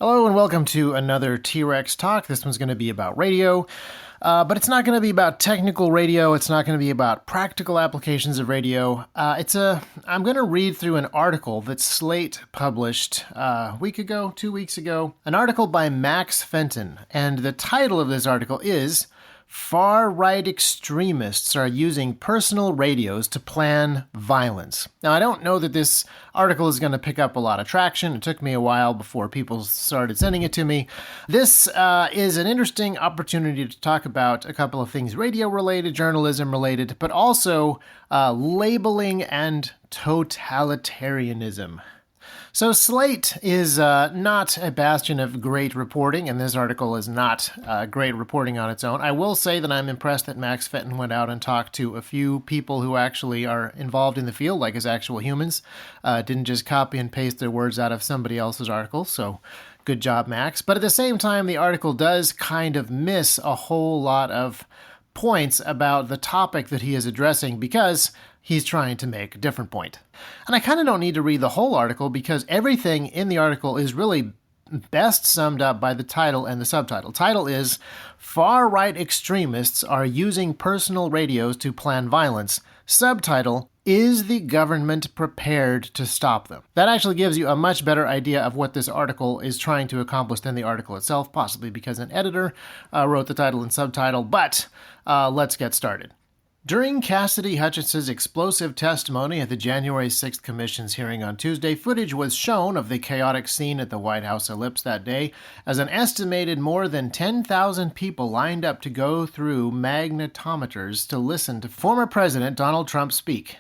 Hello and welcome to another T-Rex talk. This one's going to be about radio, but it's not going to be about technical radio. It's not going to be about practical applications of radio. I'm going to read through an article that Slate published a week ago, 2 weeks ago, an article by Max Fenton, and the title of this article is Far-Right Extremists Are Using Personal Radios to Plan Violence. Now, I don't know that this article is going to pick up a lot of traction. It took me a while before people started sending it to me. This is an interesting opportunity to talk about a couple of things radio-related, journalism-related, but also labeling and totalitarianism. So Slate is not a bastion of great reporting, and this article is not great reporting on its own. I will say that I'm impressed that Max Fenton went out and talked to a few people who actually are involved in the field, like as actual humans. Didn't just copy and paste their words out of somebody else's article, so good job, Max. But at the same time, the article does kind of miss a whole lot of points about the topic that he is addressing because he's trying to make a different point. And I kind of don't need to read the whole article because everything in the article is really best summed up by the title and the subtitle. Title is Far-Right Extremists Are Using Personal Radios to Plan Violence. Subtitle, Is the Government Prepared to Stop Them? That actually gives you a much better idea of what this article is trying to accomplish than the article itself, possibly because an editor wrote the title and subtitle, but let's get started. During Cassidy Hutchinson's explosive testimony at the January 6th Commission's hearing on Tuesday, footage was shown of the chaotic scene at the White House ellipse that day as an estimated more than 10,000 people lined up to go through magnetometers to listen to former President Donald Trump speak.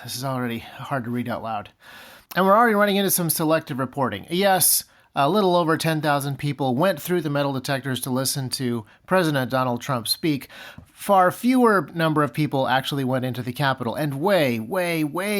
This is already hard to read out loud. And we're already running into some selective reporting. Yes, a little over 10,000 people went through the metal detectors to listen to President Donald Trump speak. Far fewer number of people actually went into the Capitol, and way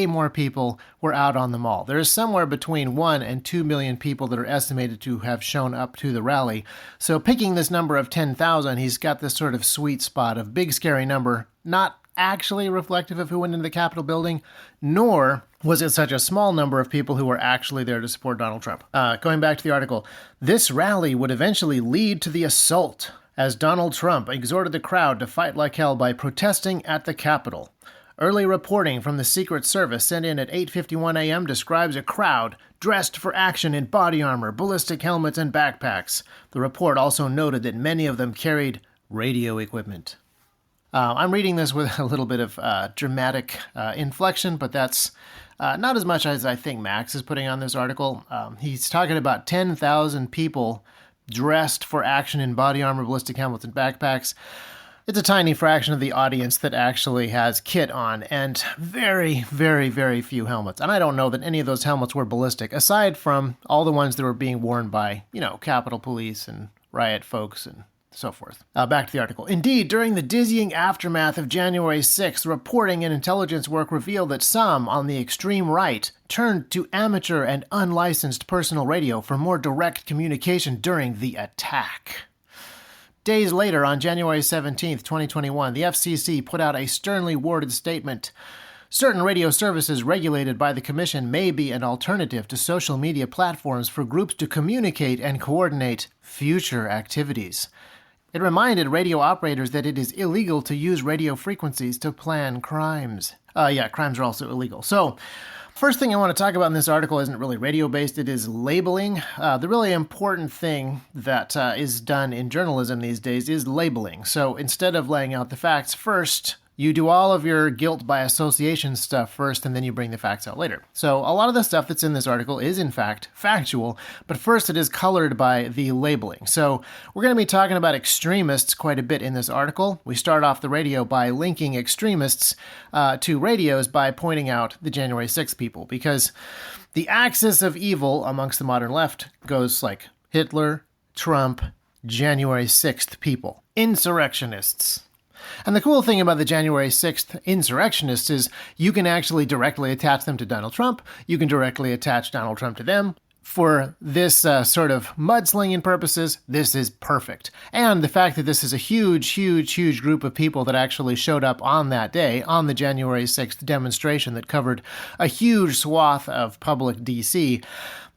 more people were out on the mall. There is somewhere between 1 and 2 million people that are estimated to have shown up to the rally. So picking this number of 10,000, he's got this sort of sweet spot of big scary number, not actually reflective of who went into the Capitol building, nor was it such a small number of people who were actually there to support Donald Trump. Going back to the article, this rally would eventually lead to the assault as Donald Trump exhorted the crowd to fight like hell by protesting at the Capitol. Early reporting from the Secret Service sent in at 8:51 a.m. describes a crowd dressed for action in body armor, ballistic helmets, and backpacks. The report also noted that many of them carried radio equipment. I'm reading this with a little bit of dramatic inflection, but that's not as much as I think Max is putting on this article. He's talking about 10,000 people dressed for action in body armor, ballistic helmets, and backpacks. It's a tiny fraction of the audience that actually has kit on, and very few helmets. And I don't know that any of those helmets were ballistic, aside from all the ones that were being worn by, Capitol Police and riot folks and so forth. Back to the article. Indeed, during the dizzying aftermath of January 6th, reporting and intelligence work revealed that some on the extreme right turned to amateur and unlicensed personal radio for more direct communication during the attack. Days later, on January 17th, 2021, the FCC put out a sternly worded statement. Certain radio services regulated by the Commission may be an alternative to social media platforms for groups to communicate and coordinate future activities. It reminded radio operators that it is illegal to use radio frequencies to plan crimes. Crimes are also illegal. So, first thing I want to talk about in this article isn't really radio-based, it is labeling. The really important thing that is done in journalism these days is labeling. So, instead of laying out the facts first, you do all of your guilt by association stuff first, and then you bring the facts out later. So a lot of the stuff that's in this article is, in fact, factual, but first it is colored by the labeling. So we're going to be talking about extremists quite a bit in this article. We start off the radio by linking extremists to radios by pointing out the January 6th people, because the axis of evil amongst the modern left goes like Hitler, Trump, January 6th people, insurrectionists. And the cool thing about the January 6th insurrectionists is you can actually directly attach them to Donald Trump. You can directly attach Donald Trump to them. For this sort of mudslinging purposes, this is perfect. And the fact that this is a huge group of people that actually showed up on that day, on the January 6th demonstration that covered a huge swath of public D.C.,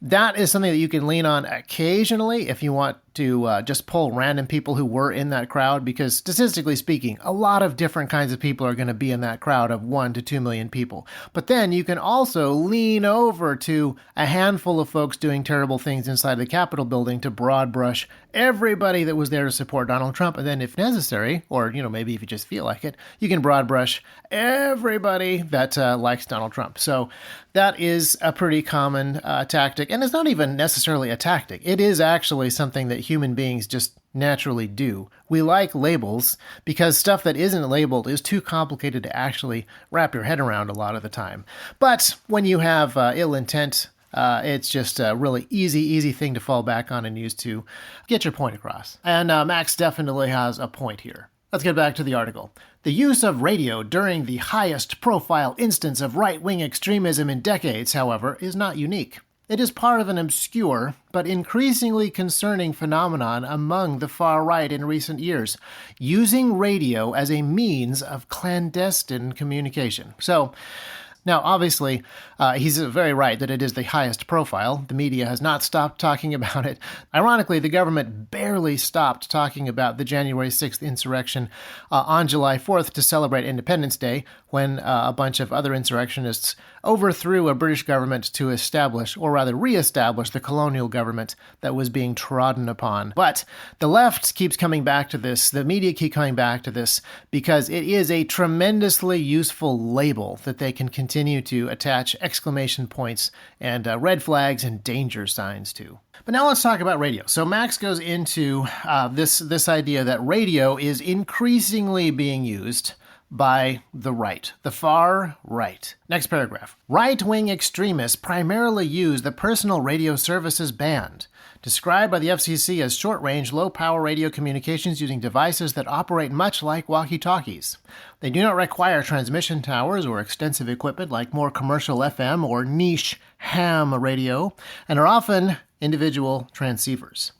That is something that you can lean on occasionally if you want to just pull random people who were in that crowd, because statistically speaking, a lot of different kinds of people are going to be in that crowd of 1 to 2 million people. But then you can also lean over to a handful of folks doing terrible things inside the Capitol building to broad brush everybody that was there to support Donald Trump. And then if necessary, or maybe if you just feel like it, you can broad brush everybody that likes Donald Trump. So that is a pretty common tactic. And it's not even necessarily a tactic. It is actually something that human beings just naturally do. We like labels because stuff that isn't labeled is too complicated to actually wrap your head around a lot of the time. But when you have ill intent, it's just a really easy thing to fall back on and use to get your point across. And Max definitely has a point here. Let's get back to the article. The use of radio during the highest profile instance of right-wing extremism in decades, however, is not unique. It is part of an obscure but increasingly concerning phenomenon among the far right in recent years, using radio as a means of clandestine communication. So, now, obviously, he's very right that it is the highest profile. The media has not stopped talking about it. Ironically, the government barely stopped talking about the January 6th insurrection on July 4th to celebrate Independence Day, when a bunch of other insurrectionists overthrew a British government to establish, or rather re-establish, the colonial government that was being trodden upon. But the left keeps coming back to this, the media keep coming back to this, because it is a tremendously useful label that they can continue to attach exclamation points and red flags and danger signs to. But now let's talk about radio. So Max goes into this idea that radio is increasingly being used by the right, the far right. Next paragraph. Right-wing extremists primarily use the personal radio services band, described by the FCC as short-range, low-power radio communications using devices that operate much like walkie-talkies. They do not require transmission towers or extensive equipment like more commercial FM or niche ham radio, and are often individual transceivers.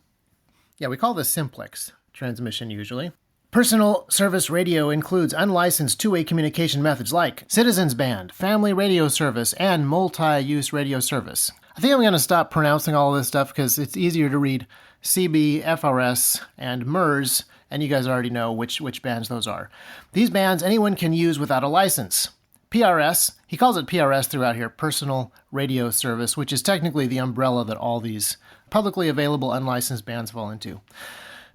Yeah, we call this simplex transmission usually. Personal service radio includes unlicensed two-way communication methods like citizens band, family radio service, and multi-use radio service. I think I'm going to stop pronouncing all of this stuff because it's easier to read CB, FRS, and MERS, and you guys already know which bands those are. These bands anyone can use without a license. PRS, he calls it PRS throughout here, personal radio service, which is technically the umbrella that all these publicly available unlicensed bands fall into.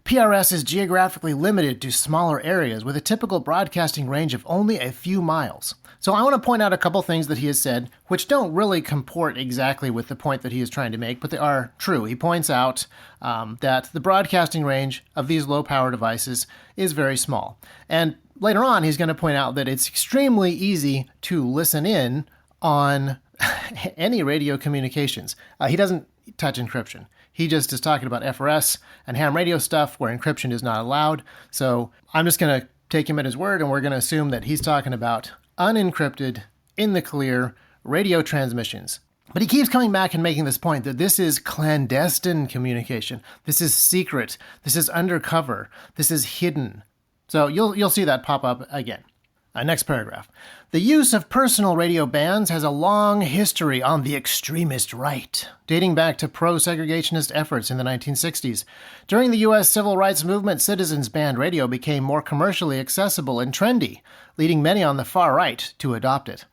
PRS is geographically limited to smaller areas with a typical broadcasting range of only a few miles. So I want to point out a couple things that he has said, which don't really comport exactly with the point that he is trying to make, but they are true. He points out that the broadcasting range of these low-power devices is very small. And later on, he's going to point out that it's extremely easy to listen in on any radio communications. He doesn't touch encryption. He just is talking about FRS and ham radio stuff where encryption is not allowed. So I'm just going to take him at his word, and we're going to assume that he's talking about unencrypted, in the clear radio transmissions. But he keeps coming back and making this point that this is clandestine communication. This is secret. This is undercover. This is hidden. So you'll see that pop up again. Next paragraph. The use of personal radio bands has a long history on the extremist right, dating back to pro-segregationist efforts in the 1960s. During the U.S. Civil Rights Movement, citizens band radio became more commercially accessible and trendy, leading many on the far right to adopt it.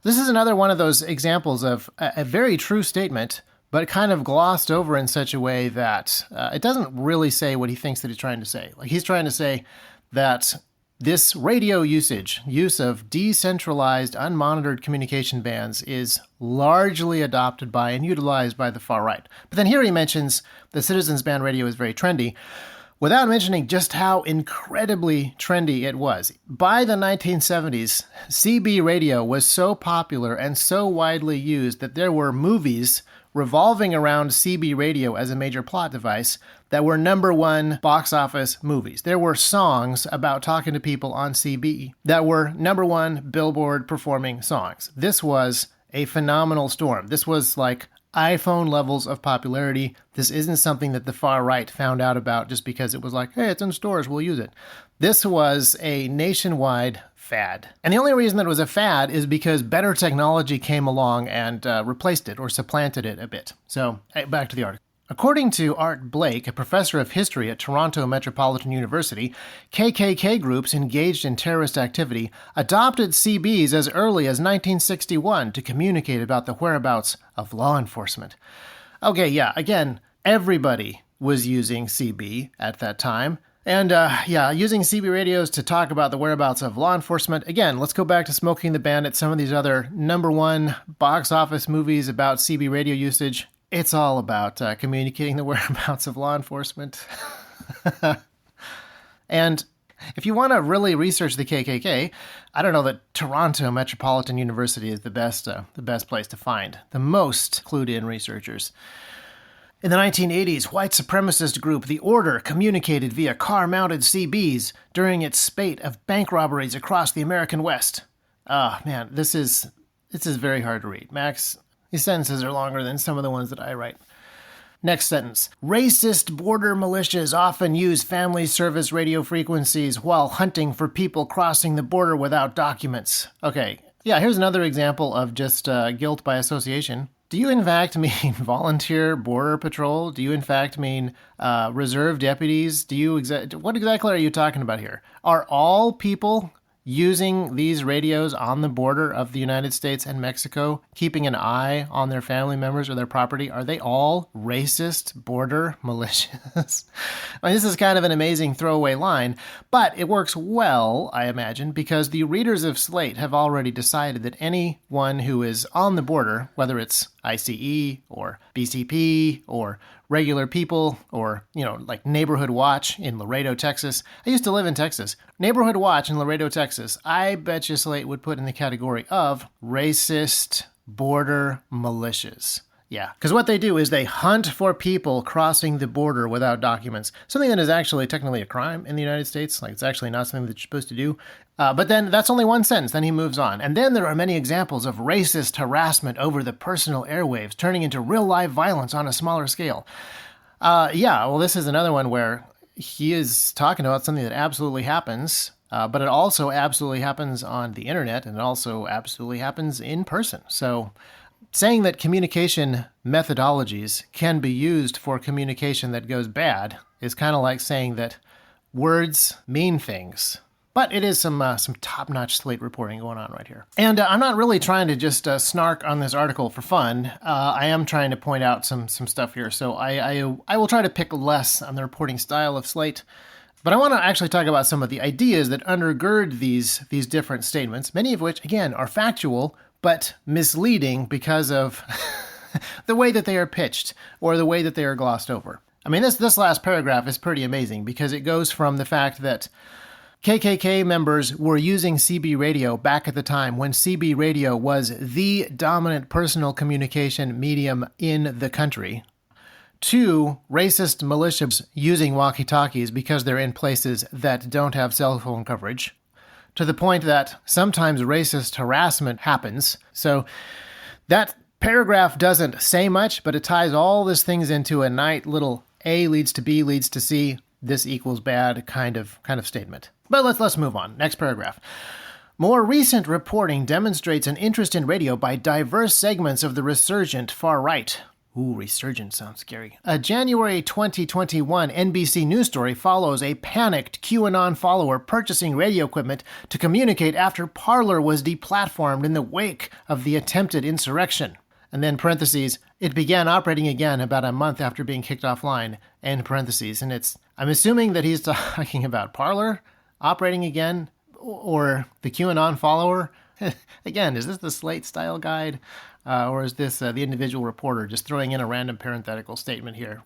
This is another one of those examples of a very true statement, but kind of glossed over in such a way that it doesn't really say what he thinks that he's trying to say. Like, he's trying to say that this radio use of decentralized, unmonitored communication bands is largely adopted by and utilized by the far right. But then here he mentions the citizens band radio is very trendy, without mentioning just how incredibly trendy it was. By the 1970s, CB radio was so popular and so widely used that there were movies revolving around CB radio as a major plot device that were #1 box office movies. There were songs about talking to people on CB that were #1 Billboard performing songs. This was a phenomenal storm. This was like iPhone levels of popularity. This isn't something that the far right found out about just because it was like, hey, it's in stores, we'll use it. This was a nationwide fad. And the only reason that it was a fad is because better technology came along and replaced it or supplanted it a bit. So back to the article. According to Art Blake, a professor of history at Toronto Metropolitan University, KKK groups engaged in terrorist activity adopted CBs as early as 1961 to communicate about the whereabouts of law enforcement. Okay, yeah, again, everybody was using CB at that time. And using CB radios to talk about the whereabouts of law enforcement. Again, let's go back to Smoking the Bandit, some of these other #1 box office movies about CB radio usage. It's all about communicating the whereabouts of law enforcement. And if you want to really research the KKK, I don't know that Toronto Metropolitan University is the best place to find the most clued-in researchers. In the 1980s, white supremacist group The Order communicated via car-mounted CBs during its spate of bank robberies across the American West. Man, this is very hard to read. Max, these sentences are longer than some of the ones that I write. Next sentence. Racist border militias often use family service radio frequencies while hunting for people crossing the border without documents. Okay, yeah, here's another example of just guilt by association. Do you in fact mean volunteer border patrol? Do you in fact mean reserve deputies? What exactly are you talking about here? Are all people using these radios on the border of the United States and Mexico, keeping an eye on their family members or their property? Are they all racist border militias? I mean, this is kind of an amazing throwaway line, but it works well, I imagine, because the readers of Slate have already decided that anyone who is on the border, whether it's ICE or BCP or regular people or, like Neighborhood Watch in Laredo, Texas. I used to live in Texas. Neighborhood Watch in Laredo, Texas, I bet you Slate would put in the category of racist border militias. Yeah, because what they do is they hunt for people crossing the border without documents, something that is actually technically a crime in the United States. Like, it's actually not something that you're supposed to do. But then that's only one sentence. Then he moves on. And then there are many examples of racist harassment over the personal airwaves, turning into real-life violence on a smaller scale. This is another one where he is talking about something that absolutely happens, but it also absolutely happens on the internet, and it also absolutely happens in person. So saying that communication methodologies can be used for communication that goes bad is kind of like saying that words mean things. But it is some top-notch Slate reporting going on right here. And I'm not really trying to just snark on this article for fun. I am trying to point out some stuff here. So I will try to pick less on the reporting style of Slate. But I want to actually talk about some of the ideas that undergird these different statements, many of which, again, are factual, but misleading because of the way that they are pitched or the way that they are glossed over. I mean, this last paragraph is pretty amazing because it goes from the fact that KKK members were using CB radio back at the time when CB radio was the dominant personal communication medium in the country, to racist militias using walkie-talkies because they're in places that don't have cell phone coverage, to the point that sometimes racist harassment happens. So that paragraph doesn't say much, but it ties all these things into a nice little A leads to B leads to C, this equals bad kind of statement. But let's move on. Next paragraph. More recent reporting demonstrates an interest in radio by diverse segments of the resurgent far right. Ooh, resurgent sounds scary. A January 2021 NBC News story follows a panicked QAnon follower purchasing radio equipment to communicate after Parler was deplatformed in the wake of the attempted insurrection. And then parentheses, it began operating again about a month after being kicked offline, end parentheses. And I'm assuming that he's talking about Parler operating again, or the QAnon follower. Again, is this the Slate style guide? Or is this the individual reporter just throwing in a random parenthetical statement here?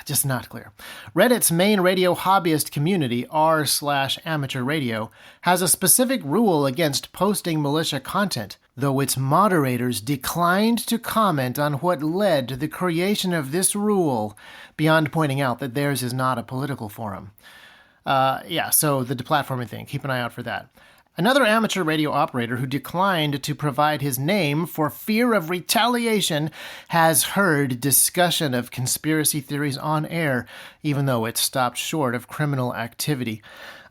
Just not clear. Reddit's main radio hobbyist community, r/amateur radio, has a specific rule against posting militia content, though its moderators declined to comment on what led to the creation of this rule, beyond pointing out that theirs is not a political forum. So the deplatforming thing, keep an eye out for that. Another amateur radio operator who declined to provide his name for fear of retaliation has heard discussion of conspiracy theories on air, even though it stopped short of criminal activity.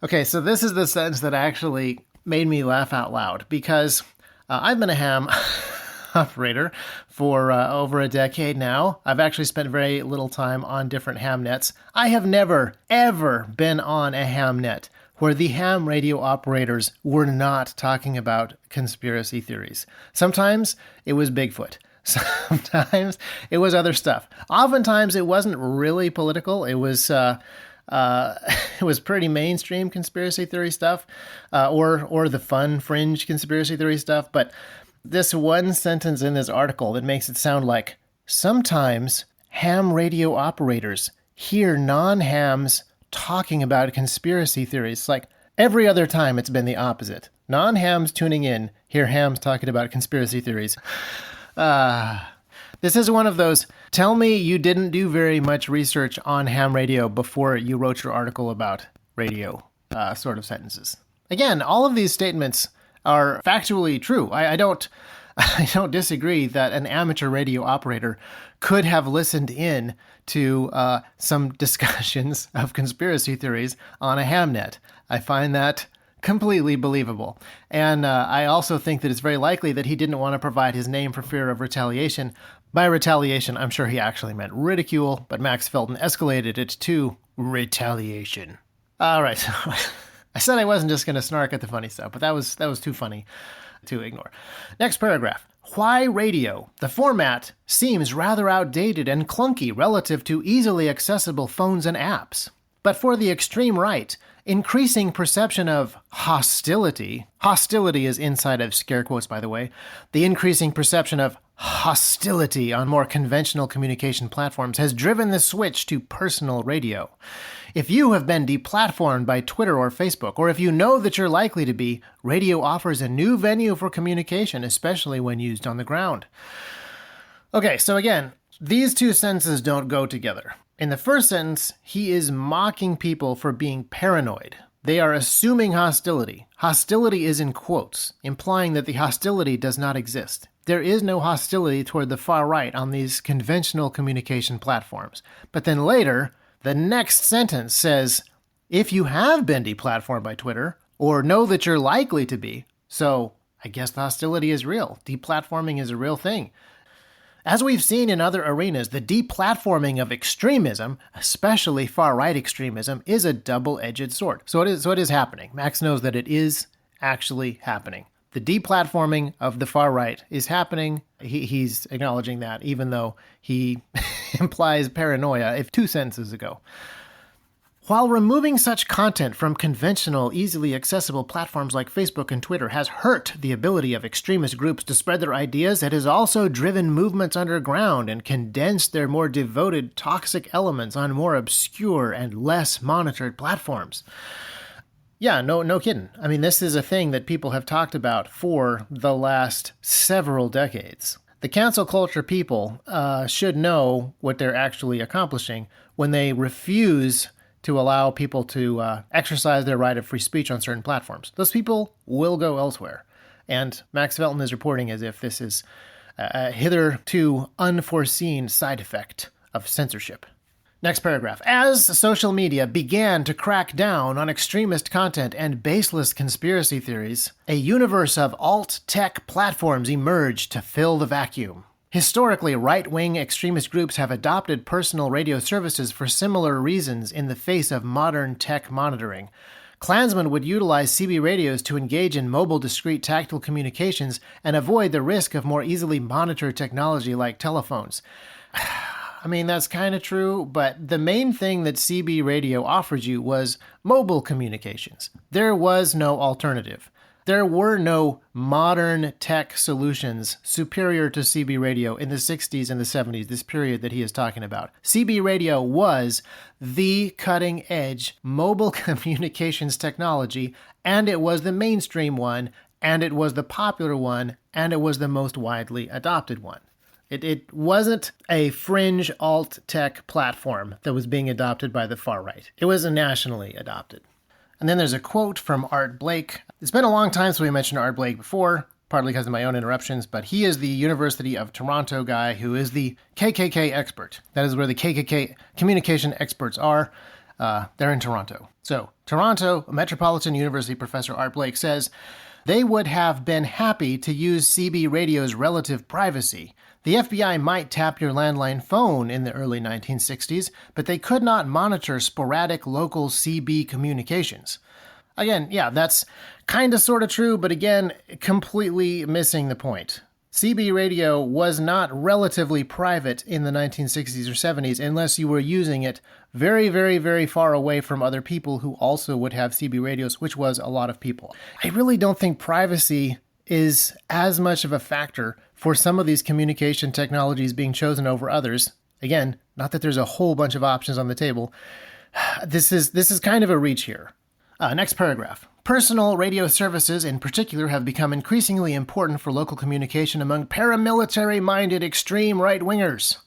Okay, so this is the sentence that actually made me laugh out loud, because I've been a ham operator for over a decade now. I've actually spent very little time on different ham nets. I have never, ever been on a ham net where the ham radio operators were not talking about conspiracy theories. Sometimes it was Bigfoot. Sometimes it was other stuff. Oftentimes it wasn't really political. It was pretty mainstream conspiracy theory stuff, or the fun fringe conspiracy theory stuff. But this one sentence in this article that makes it sound like sometimes ham radio operators hear non-hams talking about conspiracy theories. Like every other time it's been the opposite. Non-hams tuning in hear hams talking about conspiracy theories. This is one of those, tell me you didn't do very much research on ham radio before you wrote your article about radio sort of sentences. Again, all of these statements are factually true. I don't disagree that an amateur radio operator could have listened in to some discussions of conspiracy theories on a hamnet. I find that completely believable. And I also think that it's very likely that he didn't want to provide his name for fear of retaliation. By retaliation, I'm sure he actually meant ridicule, but Max Felton escalated it to retaliation. All right. I said I wasn't just going to snark at the funny stuff, but that was too funny to ignore. Next paragraph. Why radio? The format seems rather outdated and clunky relative to easily accessible phones and apps. But for the extreme right, increasing perception of hostility is inside of scare quotes, by the way, the increasing perception of hostility on more conventional communication platforms has driven the switch to personal radio. If you have been deplatformed by Twitter or Facebook, or if you know that you're likely to be, radio offers a new venue for communication, especially when used on the ground. Okay, so again, these two sentences don't go together. In the first sentence, he is mocking people for being paranoid. They are assuming hostility. Hostility is in quotes, implying that the hostility does not exist. There is no hostility toward the far right on these conventional communication platforms. But then later, the next sentence says, if you have been deplatformed by Twitter, or know that you're likely to be, so I guess the hostility is real. Deplatforming is a real thing. As we've seen in other arenas, the deplatforming of extremism, especially far-right extremism, is a double-edged sword. So it is happening. Max knows that it is actually happening. The deplatforming of the far-right is happening. He's acknowledging that, even though he implies paranoia 2 sentences ago. While removing such content from conventional, easily accessible platforms like Facebook and Twitter has hurt the ability of extremist groups to spread their ideas, it has also driven movements underground and condensed their more devoted, toxic elements on more obscure and less monitored platforms. Yeah, no kidding. I mean, this is a thing that people have talked about for the last several decades. The cancel culture people should know what they're actually accomplishing when they refuse to allow people to exercise their right of free speech on certain platforms. Those people will go elsewhere. And Max Felton is reporting as if this is a hitherto unforeseen side effect of censorship. Next paragraph. As social media began to crack down on extremist content and baseless conspiracy theories, a universe of alt-tech platforms emerged to fill the vacuum. Historically, right-wing extremist groups have adopted personal radio services for similar reasons in the face of modern tech monitoring. Klansmen would utilize CB radios to engage in mobile discrete tactile communications and avoid the risk of more easily monitored technology like telephones. I mean, that's kind of true, but the main thing that CB radio offered you was mobile communications. There was no alternative. There were no modern tech solutions superior to CB radio in the 60s and the 70s, this period that he is talking about. CB radio was the cutting-edge mobile communications technology, and it was the mainstream one, and it was the popular one, and it was the most widely adopted one. It wasn't a fringe alt-tech platform that was being adopted by the far right. It was nationally adopted. And then there's a quote from Art Blake. It's been a long time since we mentioned Art Blake before, partly because of my own interruptions, but he is the University of Toronto guy who is the KKK expert. That is where the KKK communication experts are. They're in Toronto. So, Toronto Metropolitan University professor Art Blake says, they would have been happy to use CB radio's relative privacy. The FBI might tap your landline phone in the early 1960s, but they could not monitor sporadic local CB communications. Again, yeah, that's kind of sort of true, but again, completely missing the point. CB radio was not relatively private in the 1960s or 70s unless you were using it very, very, very far away from other people who also would have CB radios, which was a lot of people. I really don't think privacy is as much of a factor for some of these communication technologies being chosen over others. Again, not that there's a whole bunch of options on the table. This is kind of a reach here. Next paragraph. Personal radio services in particular have become increasingly important for local communication among paramilitary-minded extreme right-wingers.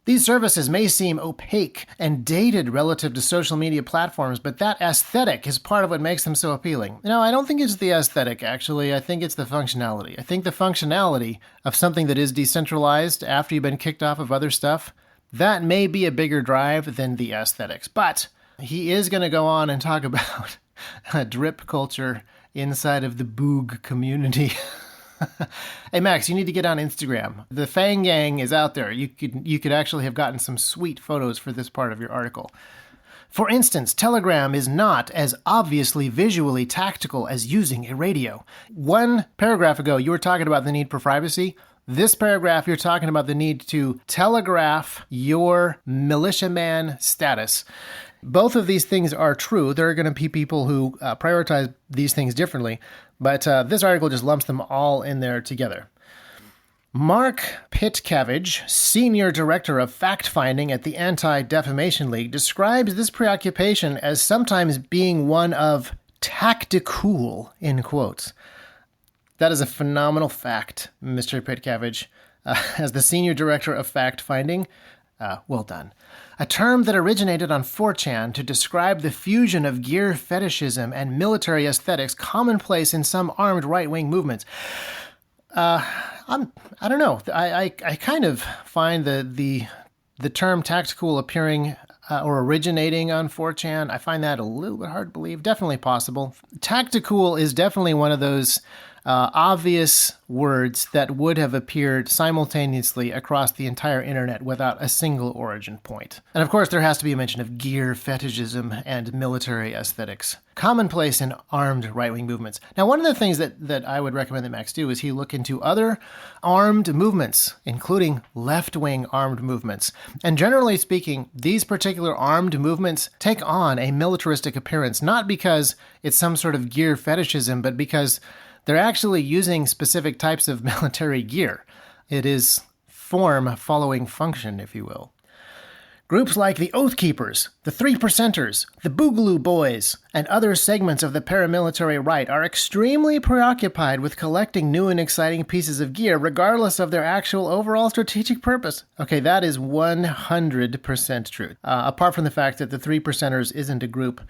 These services may seem opaque and dated relative to social media platforms, but that aesthetic is part of what makes them so appealing. No, I don't think it's the aesthetic, actually. I think it's the functionality. I think the functionality of something that is decentralized after you've been kicked off of other stuff, that may be a bigger drive than the aesthetics. But he is going to go on and talk about drip culture inside of the Boog community. Hey, Max, you need to get on Instagram. The Fang Gang is out there. You could actually have gotten some sweet photos for this part of your article. For instance, Telegram is not as obviously visually tactical as using a radio. One paragraph ago, you were talking about the need for privacy. This paragraph, you're talking about the need to telegraph your militiaman status. Both of these things are true. There are going to be people who prioritize these things differently, but this article just lumps them all in there together. Mark Pitcavage, Senior Director of Fact-Finding at the Anti-Defamation League, describes this preoccupation as sometimes being one of tacticool, in quotes. That is a phenomenal fact, Mr. Pitcavage. As the Senior Director of Fact-Finding, well done. A term that originated on 4chan to describe the fusion of gear fetishism and military aesthetics commonplace in some armed right-wing movements. I don't know. I kind of find the term tactical appearing or originating on 4chan. I find that a little bit hard to believe. Definitely possible. Tactical is definitely one of those obvious words that would have appeared simultaneously across the entire internet without a single origin point. And of course, there has to be a mention of gear fetishism and military aesthetics, commonplace in armed right-wing movements. Now, one of the things that I would recommend that Max do is he look into other armed movements, including left-wing armed movements. And generally speaking, these particular armed movements take on a militaristic appearance, not because it's some sort of gear fetishism, but because they're actually using specific types of military gear. It is form following function, if you will. Groups like the Oath Keepers, the 3%ers, the Boogaloo Boys, and other segments of the paramilitary right are extremely preoccupied with collecting new and exciting pieces of gear, regardless of their actual overall strategic purpose. Okay, that is 100% true. Apart from the fact that the 3%ers isn't a group,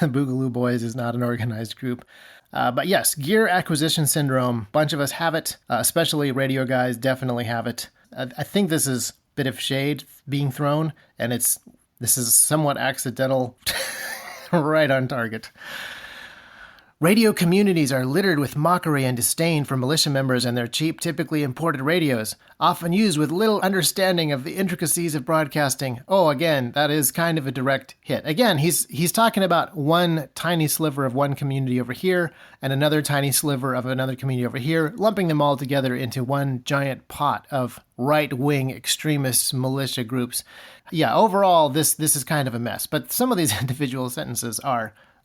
the Boogaloo Boys is not an organized group. But yes, gear acquisition syndrome, bunch of us have it, especially radio guys definitely have it. I think this is a bit of shade being thrown, and this is somewhat accidental, right on target. Radio communities are littered with mockery and disdain for militia members and their cheap, typically imported radios, often used with little understanding of the intricacies of broadcasting. Oh, again, that is kind of a direct hit. Again, he's talking about one tiny sliver of one community over here and another tiny sliver of another community over here, lumping them all together into one giant pot of right-wing extremist militia groups. Yeah, overall, this is kind of a mess, but some of these individual sentences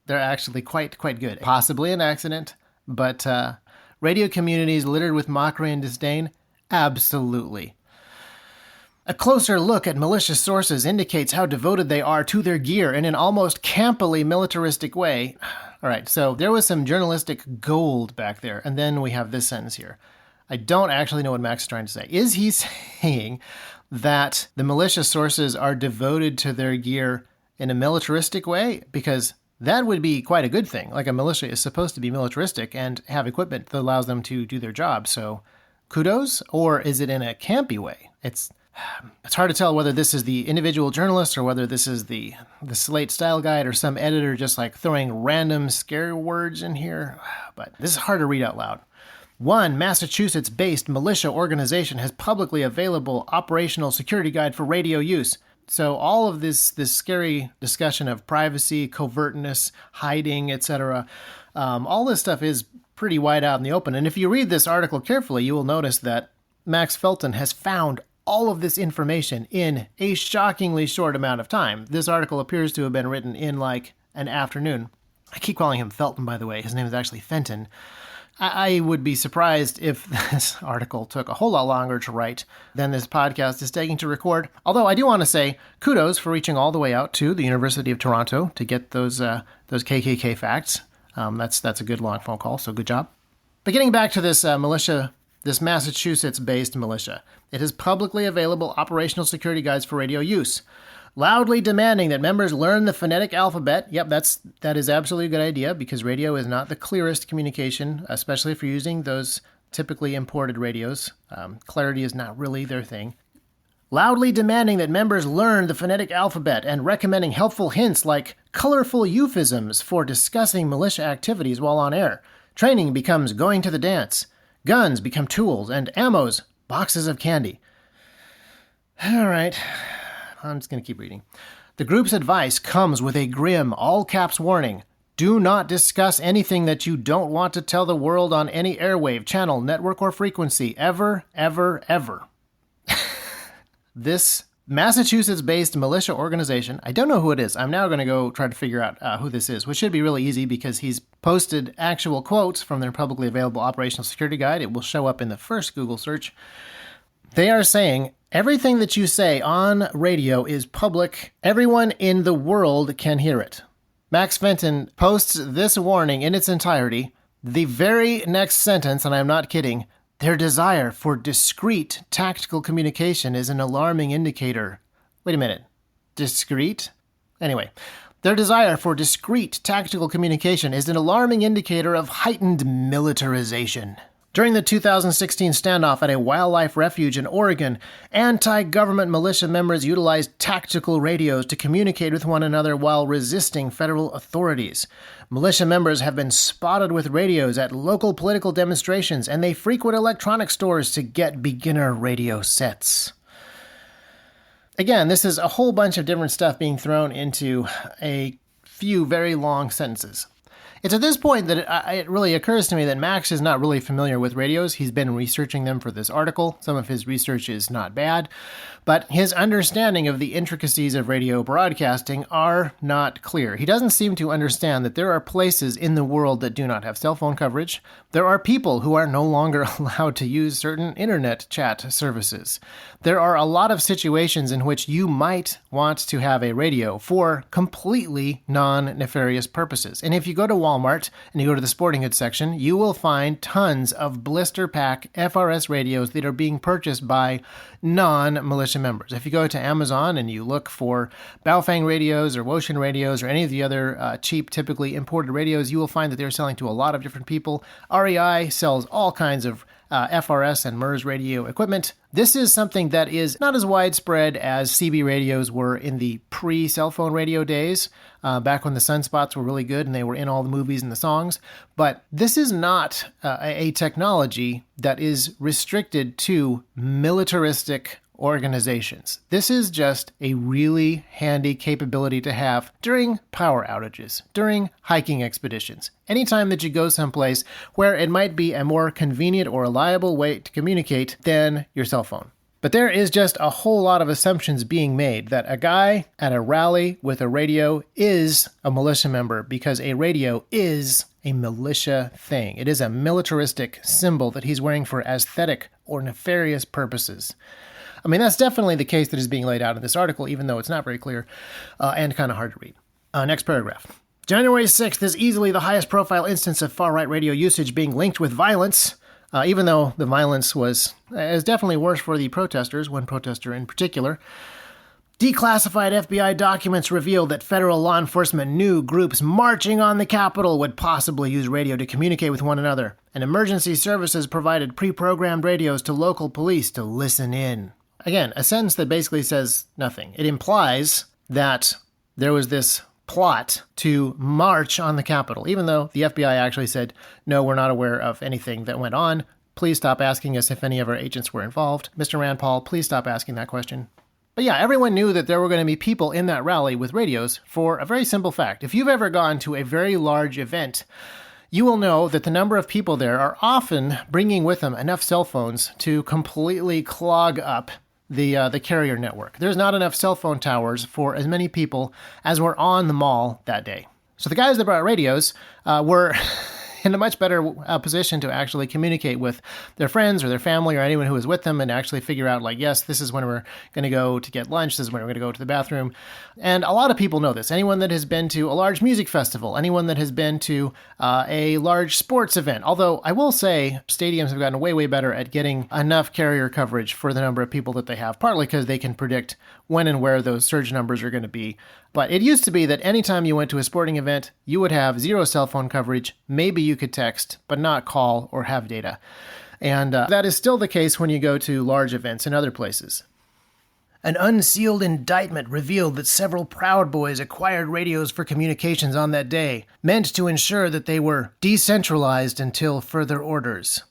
they're actually quite good. Possibly an accident, but radio communities littered with mockery and disdain? Absolutely. A closer look at malicious sources indicates how devoted they are to their gear in an almost campily militaristic way. All right, so there was some journalistic gold back there, and then we have this sentence here. I don't actually know what Max is trying to say. Is he saying that the malicious sources are devoted to their gear in a militaristic way? Because That would be quite a good thing. Like, a militia is supposed to be militaristic and have equipment that allows them to do their job. So kudos, or is it in a campy way? It's hard to tell whether this is the individual journalist or whether this is the Slate style guide or some editor just like throwing random scare words in here. But this is hard to read out loud. One Massachusetts-based militia organization has publicly available operational security guide for radio use. So all of this scary discussion of privacy, covertness, hiding, etc., all this stuff is pretty wide out in the open. And if you read this article carefully, you will notice that Max Felton has found all of this information in a shockingly short amount of time. This article appears to have been written in like an afternoon. I keep calling him Felton, by the way. His name is actually Fenton. I would be surprised if this article took a whole lot longer to write than this podcast is taking to record. Although I do want to say kudos for reaching all the way out to the University of Toronto to get those KKK facts. That's a good long phone call, so good job. But getting back to this militia, this Massachusetts-based militia, it has publicly available operational security guides for radio use, loudly demanding that members learn the phonetic alphabet. Yep, that is absolutely a good idea, because radio is not the clearest communication, especially if you're using those typically imported radios. Clarity is not really their thing. Loudly demanding that members learn the phonetic alphabet and recommending helpful hints like colorful euphemisms for discussing militia activities while on air. Training becomes going to the dance. Guns become tools, and ammos, boxes of candy. All right. I'm just going to keep reading. The group's advice comes with a grim, all-caps warning. Do not discuss anything that you don't want to tell the world on any airwave, channel, network, or frequency. Ever, ever, ever. This Massachusetts-based militia organization, I don't know who it is. I'm now going to go try to figure out who this is, which should be really easy because he's posted actual quotes from their publicly available operational security guide. It will show up in the first Google search. They are saying, everything that you say on radio is public. Everyone in the world can hear it. Max Fenton posts this warning in its entirety. The very next sentence, and I'm not kidding, their desire for discreet tactical communication is an alarming indicator. Wait a minute. Discreet? Anyway, their desire for discreet tactical communication is an alarming indicator of heightened militarization. During the 2016 standoff at a wildlife refuge in Oregon, anti-government militia members utilized tactical radios to communicate with one another while resisting federal authorities. Militia members have been spotted with radios at local political demonstrations, and they frequent electronic stores to get beginner radio sets. Again, this is a whole bunch of different stuff being thrown into a few very long sentences. It's at this point that it really occurs to me that Max is not really familiar with radios. He's been researching them for this article. Some of his research is not bad, but his understanding of the intricacies of radio broadcasting are not clear. He doesn't seem to understand that there are places in the world that do not have cell phone coverage. There are people who are no longer allowed to use certain internet chat services. There are a lot of situations in which you might want to have a radio for completely non-nefarious purposes. And if you go to Walmart and you go to the sporting goods section, you will find tons of blister pack FRS radios that are being purchased by non-militia members. If you go to Amazon and you look for Baofeng radios or Woshin radios or any of the other cheap, typically imported radios, you will find that they're selling to a lot of different people. REI sells all kinds of FRS and MERS radio equipment. This is something that is not as widespread as CB radios were in the pre-cell phone radio days, back when the sunspots were really good and they were in all the movies and the songs. But this is not a technology that is restricted to militaristic organizations. This is just a really handy capability to have during power outages, during hiking expeditions. Anytime that you go someplace where it might be a more convenient or reliable way to communicate than your cell phone. But there is just a whole lot of assumptions being made that a guy at a rally with a radio is a militia member because a radio is a militia thing. It is a militaristic symbol that he's wearing for aesthetic or nefarious purposes. I mean, that's definitely the case that is being laid out in this article, even though it's not very clear and kind of hard to read. Next paragraph. January 6th is easily the highest profile instance of far-right radio usage being linked with violence, even though the violence is definitely worse for the protesters, one protester in particular. Declassified FBI documents revealed that federal law enforcement knew groups marching on the Capitol would possibly use radio to communicate with one another, and emergency services provided pre-programmed radios to local police to listen in. Again, a sentence that basically says nothing. It implies that there was this plot to march on the Capitol, even though the FBI actually said, no, we're not aware of anything that went on. Please stop asking us if any of our agents were involved. Mr. Rand Paul, please stop asking that question. But yeah, everyone knew that there were going to be people in that rally with radios for a very simple fact. If you've ever gone to a very large event, you will know that the number of people there are often bringing with them enough cell phones to completely clog up the carrier network. There's not enough cell phone towers for as many people as were on the mall that day. So the guys that brought radios were in a much better position to actually communicate with their friends or their family or anyone who was with them and actually figure out, like, yes, this is when we're going to go to get lunch, this is when we're going to go to the bathroom. And a lot of people know this. Anyone that has been to a large music festival, anyone that has been to a large sports event, although I will say stadiums have gotten way, way better at getting enough carrier coverage for the number of people that they have, partly because they can predict when and where those surge numbers are going to be. But it used to be that anytime you went to a sporting event, you would have zero cell phone coverage. Maybe you could text, but not call or have data. And that is still the case when you go to large events in other places. An unsealed indictment revealed that several Proud Boys acquired radios for communications on that day, meant to ensure that they were decentralized until further orders.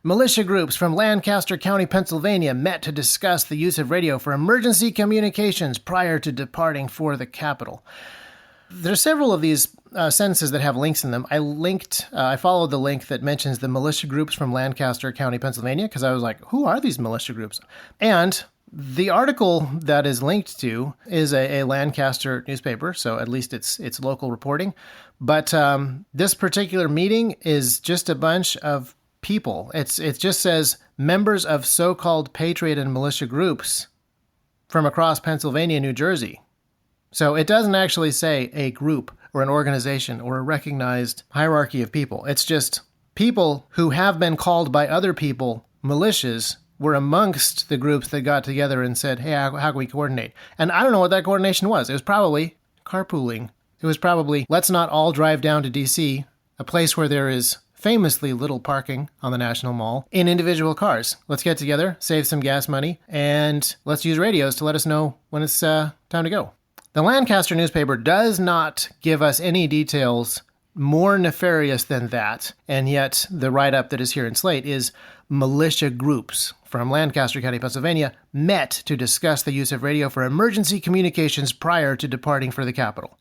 Militia groups from Lancaster County, Pennsylvania met to discuss the use of radio for emergency communications prior to departing for the Capitol. There are several of these sentences that have links in them. I followed the link that mentions the militia groups from Lancaster County, Pennsylvania, because I was like, who are these militia groups? And the article that is linked to is a Lancaster newspaper, so at least it's local reporting. But this particular meeting is just a bunch of people. It just says members of so-called patriot and militia groups from across Pennsylvania, New Jersey. So it doesn't actually say a group or an organization or a recognized hierarchy of people. It's just people who have been called by other people militias were amongst the groups that got together and said, hey, how can we coordinate? And I don't know what that coordination was. It was probably carpooling. It was probably, let's not all drive down to D.C., a place where there is famously little parking on the National Mall, in individual cars. Let's get together, save some gas money, and let's use radios to let us know when it's time to go. The Lancaster newspaper does not give us any details more nefarious than that, and yet the write-up that is here in Slate is militia groups from Lancaster County, Pennsylvania, met to discuss the use of radio for emergency communications prior to departing for the Capitol.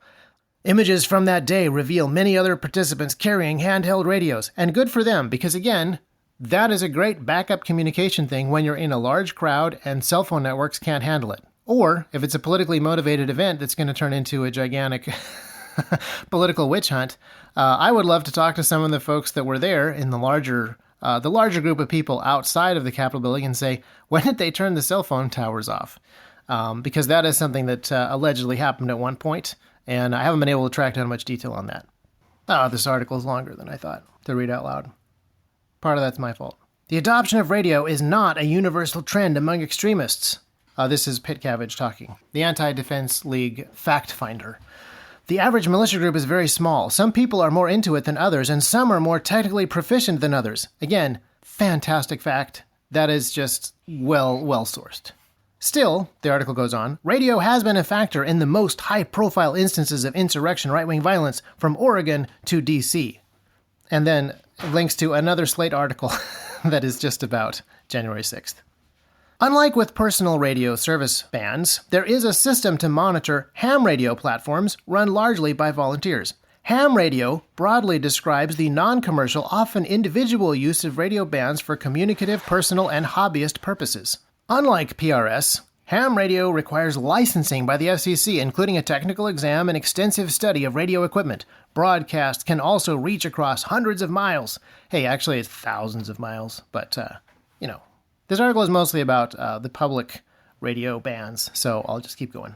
Images from that day reveal many other participants carrying handheld radios, and good for them, because again, that is a great backup communication thing when you're in a large crowd and cell phone networks can't handle it. Or if it's a politically motivated event that's going to turn into a gigantic political witch hunt, I would love to talk to some of the folks that were there in the larger group of people outside of the Capitol building and say, when did they turn the cell phone towers off? Because that is something that allegedly happened at one point. And I haven't been able to track down much detail on that. This article is longer than I thought to read out loud. Part of that's my fault. The adoption of radio is not a universal trend among extremists. This is Pit Cabbage talking. The Anti-Defense League Fact Finder. The average militia group is very small. Some people are more into it than others, and some are more technically proficient than others. Again, fantastic fact. That is just well-sourced. Still, the article goes on, radio has been a factor in the most high-profile instances of insurrection right-wing violence from Oregon to D.C. And then links to another Slate article that is just about January 6th. Unlike with personal radio service bands, there is a system to monitor ham radio platforms run largely by volunteers. Ham radio broadly describes the non-commercial, often individual use of radio bands for communicative, personal, and hobbyist purposes. Unlike PRS, ham radio requires licensing by the FCC, including a technical exam and extensive study of radio equipment. Broadcast can also reach across hundreds of miles. Hey, actually, it's thousands of miles, but, This article is mostly about the public radio bands, so I'll just keep going.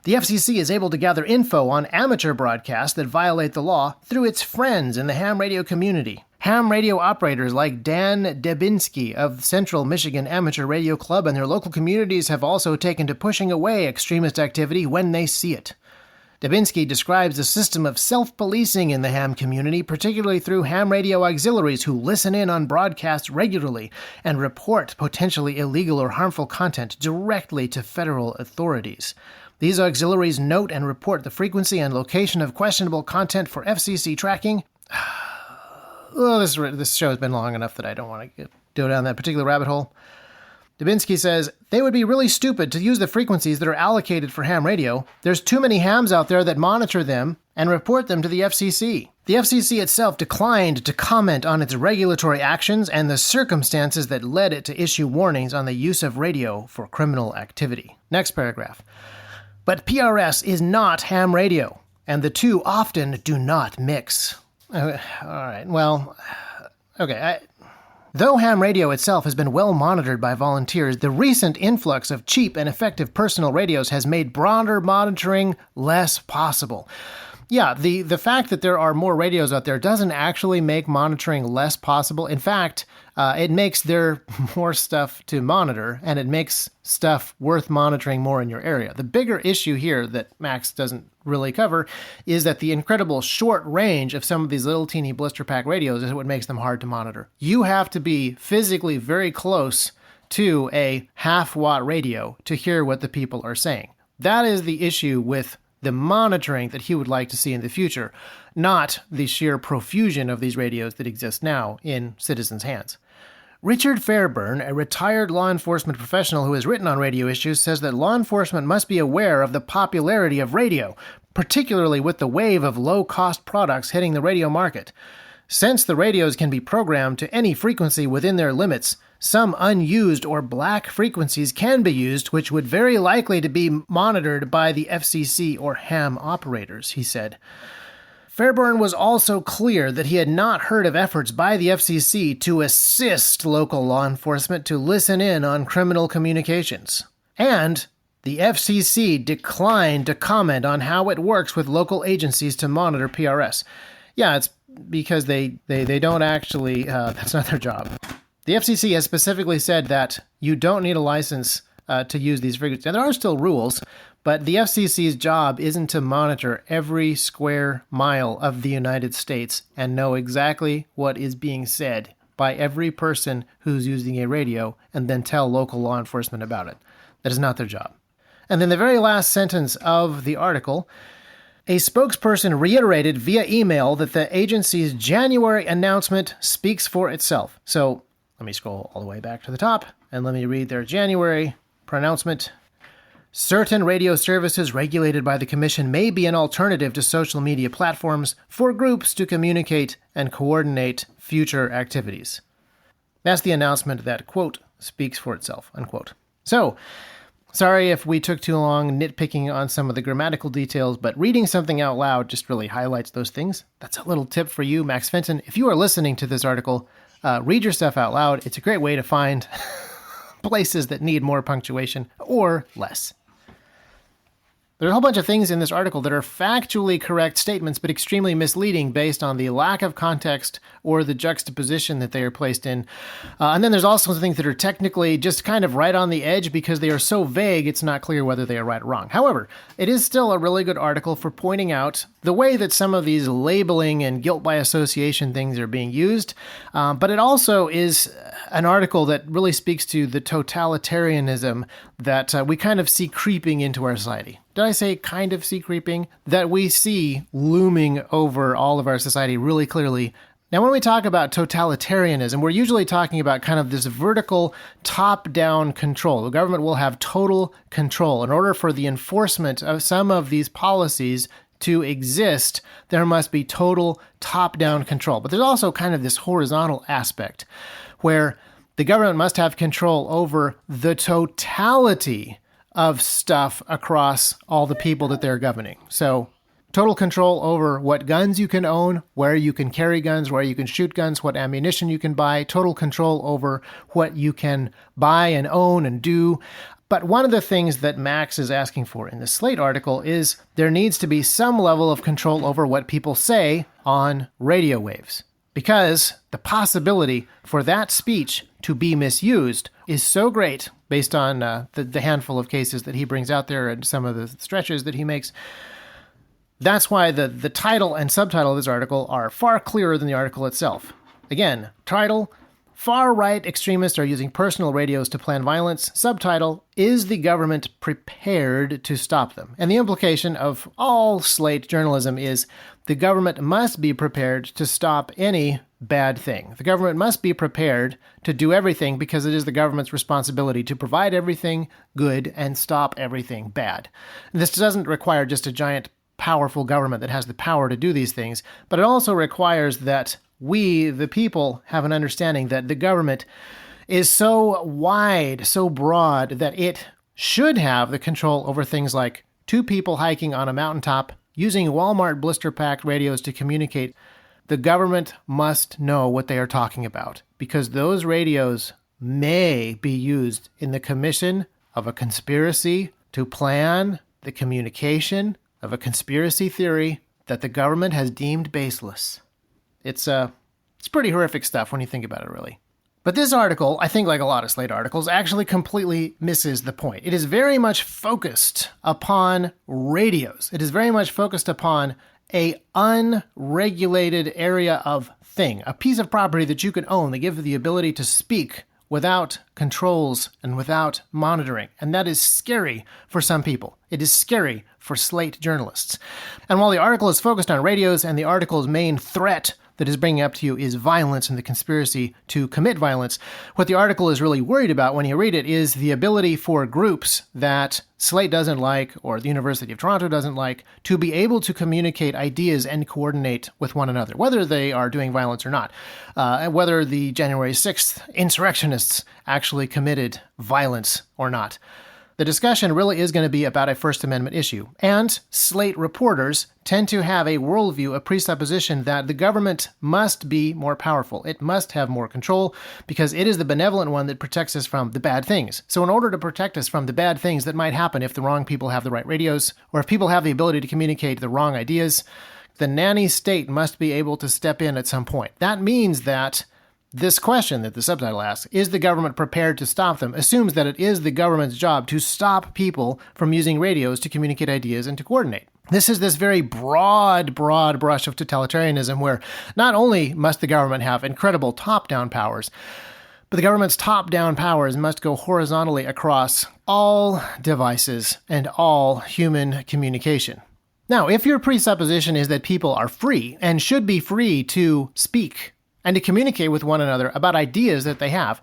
The FCC is able to gather info on amateur broadcasts that violate the law through its friends in the ham radio community. Ham radio operators like Dan Debinski of Central Michigan Amateur Radio Club and their local communities have also taken to pushing away extremist activity when they see it. Debinski describes a system of self-policing in the ham community, particularly through ham radio auxiliaries who listen in on broadcasts regularly and report potentially illegal or harmful content directly to federal authorities. These auxiliaries note and report the frequency and location of questionable content for FCC tracking. Well, this show has been long enough that I don't want to go down that particular rabbit hole. Dubinsky says, they would be really stupid to use the frequencies that are allocated for ham radio. There's too many hams out there that monitor them and report them to the FCC. The FCC itself declined to comment on its regulatory actions and the circumstances that led it to issue warnings on the use of radio for criminal activity. Next paragraph. But PRS is not ham radio, and the two often do not mix. All right, well, okay. Though ham radio itself has been well monitored by volunteers, the recent influx of cheap and effective personal radios has made broader monitoring less possible. Yeah, the fact that there are more radios out there doesn't actually make monitoring less possible. In fact, it makes there more stuff to monitor, and it makes stuff worth monitoring more in your area. The bigger issue here that Max doesn't really cover is that the incredible short range of some of these little teeny blister pack radios is what makes them hard to monitor. You have to be physically very close to a half-watt radio to hear what the people are saying. That is the issue with the monitoring that he would like to see in the future, not the sheer profusion of these radios that exist now in citizens' hands. Richard Fairburn, a retired law enforcement professional who has written on radio issues, says that law enforcement must be aware of the popularity of radio, particularly with the wave of low-cost products hitting the radio market. Since the radios can be programmed to any frequency within their limits, some unused or black frequencies can be used, which would very likely to be monitored by the FCC or ham operators, he said. Fairburn was also clear that he had not heard of efforts by the FCC to assist local law enforcement to listen in on criminal communications. And the FCC declined to comment on how it works with local agencies to monitor PRS. Yeah, it's because they don't actually, that's not their job. The FCC has specifically said that you don't need a license to use these frequencies. And there are still rules, but the FCC's job isn't to monitor every square mile of the United States and know exactly what is being said by every person who's using a radio and then tell local law enforcement about it. That is not their job. And then the very last sentence of the article, a spokesperson reiterated via email that the agency's January announcement speaks for itself. So let me scroll all the way back to the top and let me read their January pronouncement. Certain radio services regulated by the Commission may be an alternative to social media platforms for groups to communicate and coordinate future activities. That's the announcement that, quote, speaks for itself, unquote. So, sorry if we took too long nitpicking on some of the grammatical details, but reading something out loud just really highlights those things. That's a little tip for you, Max Fenton. If you are listening to this article, read your stuff out loud. It's a great way to find places that need more punctuation or less. There's a whole bunch of things in this article that are factually correct statements, but extremely misleading based on the lack of context or the juxtaposition that they are placed in. And then there's also things that are technically just kind of right on the edge because they are so vague, it's not clear whether they are right or wrong. However, it is still a really good article for pointing out the way that some of these labeling and guilt by association things are being used. But it also is an article that really speaks to the totalitarianism that we kind of see creeping into our society. Did I say kind of see creeping? That we see looming over all of our society really clearly. Now, when we talk about totalitarianism, we're usually talking about kind of this vertical top-down control. The government will have total control. In order for the enforcement of some of these policies to exist, there must be total top-down control. But there's also kind of this horizontal aspect where the government must have control over the totality of stuff across all the people that they're governing. So total control over what guns you can own, where you can carry guns, where you can shoot guns, what ammunition you can buy, total control over what you can buy and own and do. But one of the things that Max is asking for in the Slate article is there needs to be some level of control over what people say on radio waves. because the possibility for that speech to be misused is so great based on the handful of cases that he brings out there and some of the stretches that he makes. That's why the title and subtitle of this article are far clearer than the article itself. Again, title, far-right extremists are using personal radios to plan violence. Subtitle, is the government prepared to stop them? And the implication of all Slate journalism is the government must be prepared to stop any bad thing. The government must be prepared to do everything because it is the government's responsibility to provide everything good and stop everything bad. And this doesn't require just a giant powerful government that has the power to do these things, but it also requires that we, the people, have an understanding that the government is so wide, so broad, that it should have the control over things like two people hiking on a mountaintop, using Walmart blister-packed radios to communicate. The government must know what they are talking about, because those radios may be used in the commission of a conspiracy to plan the communication of a conspiracy theory that the government has deemed baseless. It's pretty horrific stuff when you think about it, really. But this article, I think like a lot of Slate articles, actually completely misses the point. It is very much focused upon radios. It is very much focused upon a unregulated area of thing, a piece of property that you can own that gives the ability to speak without controls and without monitoring. And that is scary for some people. It is scary for Slate journalists. And while the article is focused on radios and the article's main threat that is bringing up to you is violence and the conspiracy to commit violence, what the article is really worried about when you read it is the ability for groups that Slate doesn't like or the University of Toronto doesn't like to be able to communicate ideas and coordinate with one another, whether they are doing violence or not, and whether the January 6th insurrectionists actually committed violence or not. The discussion really is going to be about a First Amendment issue, and Slate reporters tend to have a worldview, a presupposition that the government must be more powerful. It must have more control because it is the benevolent one that protects us from the bad things. So in order to protect us from the bad things that might happen if the wrong people have the right radios, or if people have the ability to communicate the wrong ideas, the nanny state must be able to step in at some point. That means that this question that the subtitle asks, is the government prepared to stop them, assumes that it is the government's job to stop people from using radios to communicate ideas and to coordinate. This is this very broad brush of totalitarianism where not only must the government have incredible top-down powers, but the government's top-down powers must go horizontally across all devices and all human communication. Now, if your presupposition is that people are free and should be free to speak and to communicate with one another about ideas that they have,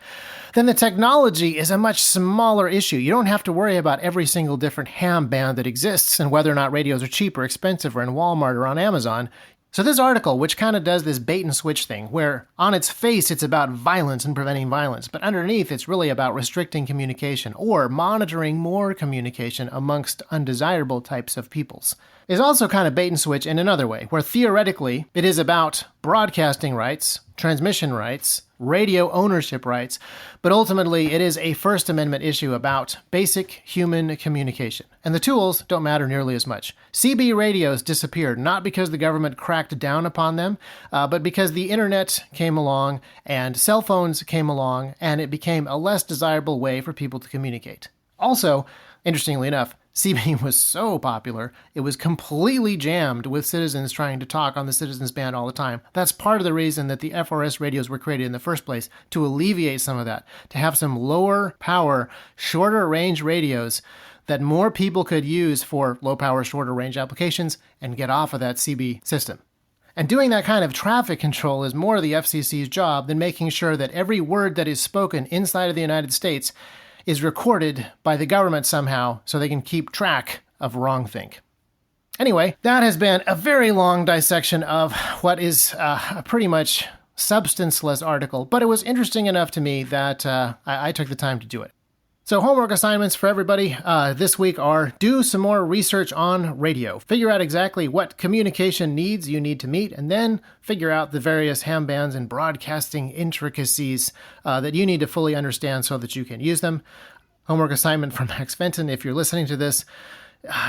then the technology is a much smaller issue. You don't have to worry about every single different ham band that exists and whether or not radios are cheap or expensive or in Walmart or on Amazon. So this article, which kind of does this bait and switch thing, where on its face it's about violence and preventing violence, but underneath it's really about restricting communication or monitoring more communication amongst undesirable types of peoples, is also kind of bait and switch in another way, where theoretically it is about broadcasting rights, transmission rights, radio ownership rights, but ultimately it is a First Amendment issue about basic human communication. And the tools don't matter nearly as much. CB radios disappeared not because the government cracked down upon them, but because the internet came along and cell phones came along and it became a less desirable way for people to communicate. Also, interestingly enough, CB was so popular, it was completely jammed with citizens trying to talk on the citizens band all the time. That's part of the reason that the FRS radios were created in the first place, to alleviate some of that, to have some lower power, shorter range radios that more people could use for low power, shorter range applications and get off of that CB system. And doing that kind of traffic control is more the FCC's job than making sure that every word that is spoken inside of the United States is recorded by the government somehow so they can keep track of wrongthink. Anyway, that has been a very long dissection of what is a pretty much substanceless article, but it was interesting enough to me that I took the time to do it. So homework assignments for everybody this week are do some more research on radio. Figure out exactly what communication needs you need to meet, and then figure out the various ham bands and broadcasting intricacies that you need to fully understand so that you can use them. Homework assignment from Max Fenton, if you're listening to this,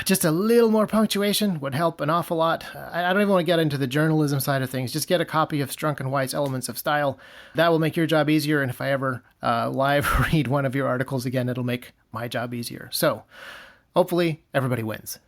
just a little more punctuation would help an awful lot. I don't even want to get into the journalism side of things. Just get a copy of Strunk and White's Elements of Style. That will make your job easier, and if I ever live read one of your articles again, it'll make my job easier. So hopefully everybody wins.